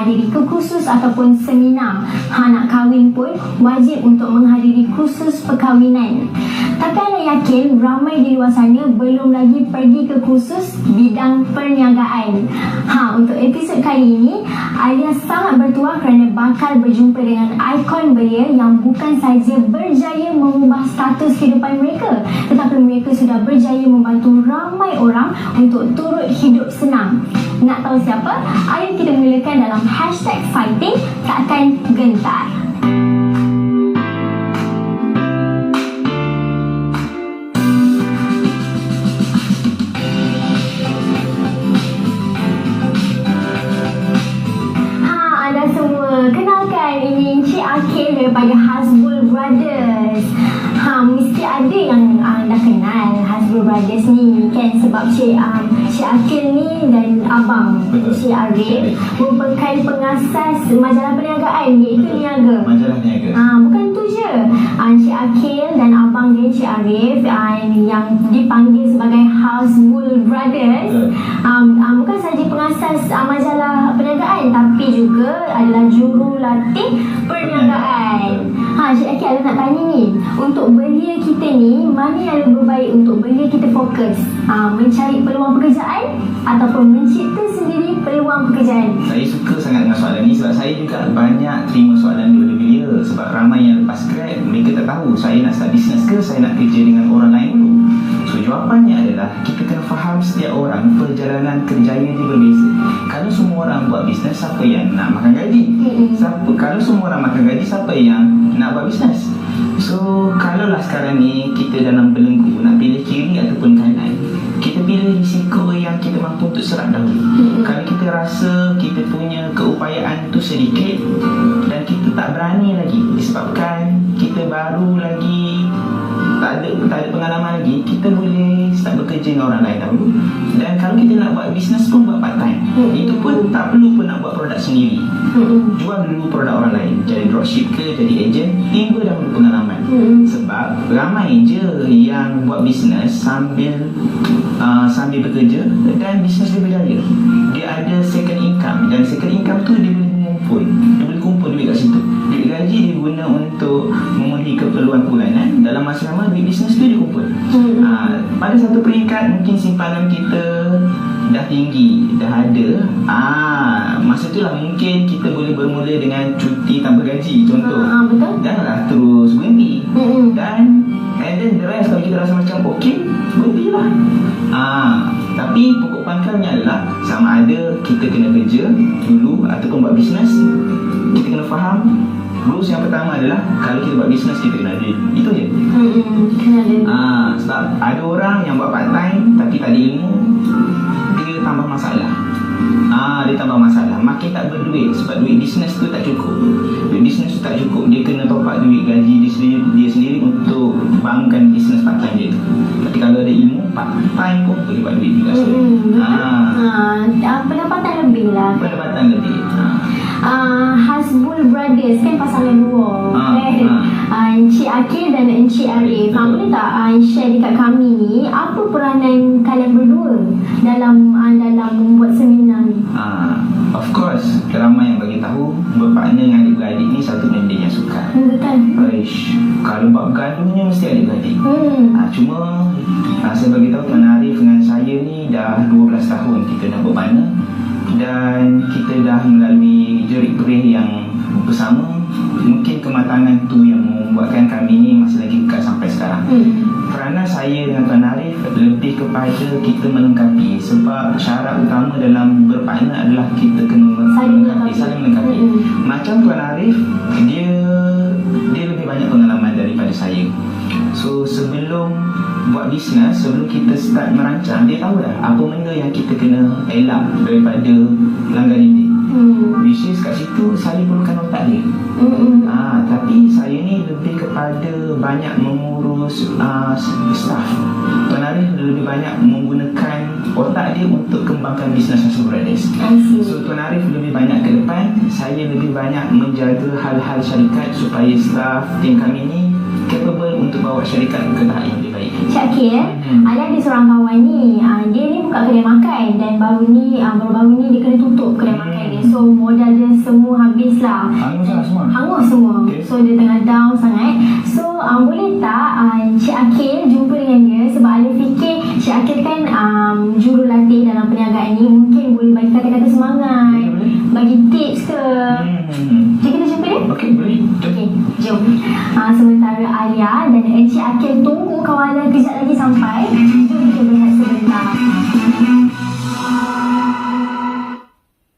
menghadiri kursus ataupun seminar. Nak kahwin pun wajib untuk menghadiri kursus perkahwinan. Tapi Ana yakin ramai di luar sana belum lagi pergi ke kursus bidang perniagaan. Untuk episod kali ini, Alia sangat bertuah kerana bakal berjumpa dengan ikon belia yang bukan sahaja berjaya mengubah status kehidupan mereka, tetapi mereka sudah berjaya membantu ramai orang untuk turut hidup senang. Nak tahu siapa? Ayo kita mulakan dalam #fighting takkan gentar. Anda semua kenalkan, ini Encik Akil daripada Hasbul Brothers. Mesti ada yang dah kenal Hasbul Brothers ni kan, sebab Cik Akil ni dan abang Cik Arif merupakan pengasas majalah perniagaan iaitu Niaga. Majalah Niaga. Bukan tu je, Cik Akil dan abang dia Cik Arif yang dipanggil sebagai Hasbul Brothers bukan sahaja pengasas majalah perniagaan, tapi juga adalah jurulatih perniagaan. Cik Akil, nak tanya ni, untuk belia kita ni, mana yang lebih baik untuk belia kita fokus? Mencari peluang pekerjaan ataupun mencipta sendiri peluang pekerjaan? Saya suka sangat dengan soalan ni sebab saya juga banyak terima soalan daripada belia. Sebab ramai yang lepas grad, mereka tak tahu saya nak start bisnes ke saya nak kerja dengan orang lain dulu. So jawapannya adalah kita kena faham setiap orang perjalanan kerjanya dia berbeza. Kalau semua orang buat bisnes, siapa yang nak makan gaji? Kalau semua orang makan gaji, siapa yang nak buat bisnes? So kalaulah sekarang ni kita dalam belenggu nak pilih kiri ataupun kanan, kita pilih risiko yang kita mampu untuk serap dahulu. Kalau kita rasa kita punya keupayaan tu sedikit dan kita tak berani lagi disebabkan kita baru lagi tak ada pengalaman lagi, kita boleh start bekerja dengan orang lain dahulu. Dan kalau kita nak buat bisnes pun buat part time, itu pun tak perlu pun nak buat produk sendiri. Jual dulu produk orang lain, jadi dropship ke, jadi agent, timba dahulu pengalaman. Sebab ramai je yang buat bisnes sambil bekerja dan bisnes dia berjaya. Dia ada second income, dan second income tu dia boleh kumpul duit kat situ. Duit gaji dia guna untuk memenuhi keperluan bulanan, dalam masa sama duit bisnes tu dia kumpul. Pada satu peringkat mungkin simpanan kita dah tinggi, dah ada, masa tu lah mungkin kita boleh bermula dengan cuti tanpa gaji contoh. Betul. Janganlah terus berhenti. Dan and then the rest, kalau kita rasa macam okey, berhentilah. Tapi pokok pangkalnya adalah sama ada kita kena kerja dulu ataupun buat bisnes. Kita kena faham rules. Yang pertama adalah kalau kita buat bisnes, kita kena ada duit. Itu je. Sebab ada orang yang buat part time tapi tak ada ilmu, dia tambah masalah. Dia tambah masalah, makin tak berduit sebab duit bisnes tu tak cukup. Duit bisnes tu tak cukup, dia kena top up duit gaji dia sendiri untuk bangunkan bisnes part time dia tu. Tapi kalau ada ilmu, part time pun boleh buat duit juga. Pendapatan lebih lah. Pendapatan lebih. Hasbul Brothers kan pasangan dua, Encik Akil dan Encik Arif. Boleh tak share dekat kami ni, apa peranan kalian berdua dalam membuat seminar ni? Of course, ramai yang bagi tahu berpartner dengan adik-beradik ni satu benda yang suka. Betul. Kalau buat bergaduhnya mesti adik-beradik. Cuma saya bagi tahu Tuan Arif dengan saya ni dah 12 tahun kita dah berpartner, dan kita dah melalui jerit perih yang bersama. Mungkin kematangan tu yang membuatkan kami ni masih lagi kekal sampai sekarang. Peranan saya dengan Tuan Arif lebih kepada kita melengkapi. Sebab syarat utama dalam berpartner adalah kita kena saling melengkapi. Macam Tuan Arif, dia lebih banyak pengalaman daripada saya. So sebelum buat bisnes, sebelum kita start merancang, dia tahu dah apa benda yang kita kena elak daripada langgar dinding. Which is kat situ saya perlukan otak dia. Tapi saya ni lebih kepada banyak mengurus staff. Tuan Arif lebih banyak menggunakan otak dia untuk kembangkan bisnes Hasbul Brothers. So Tuan Arif lebih banyak ke depan, saya lebih banyak menjaga hal-hal syarikat supaya staff tim kami ni capable untuk bawa syarikat ke tahap yang lebih baik? Cik Akil, Alia ada seorang kawan ni, dia ni buka kedai makan dan baru-baru ni dia kena tutup kedai makan dia. So modal dia semua habis lah. Hangus semua. Okay. So dia tengah down sangat. So boleh tak Cik Akil jumpa dengan dia, sebab Alia fikir Cik Akil kan jurulatih dalam perniagaan ni, mungkin boleh bagi kata-kata semangat, bagi tips ke. Jadi kita jumpa dia? Okey, boleh. Okey, jom. Sementara Alia dan Encik Akil tunggu kawan Alia kejap lagi sampai.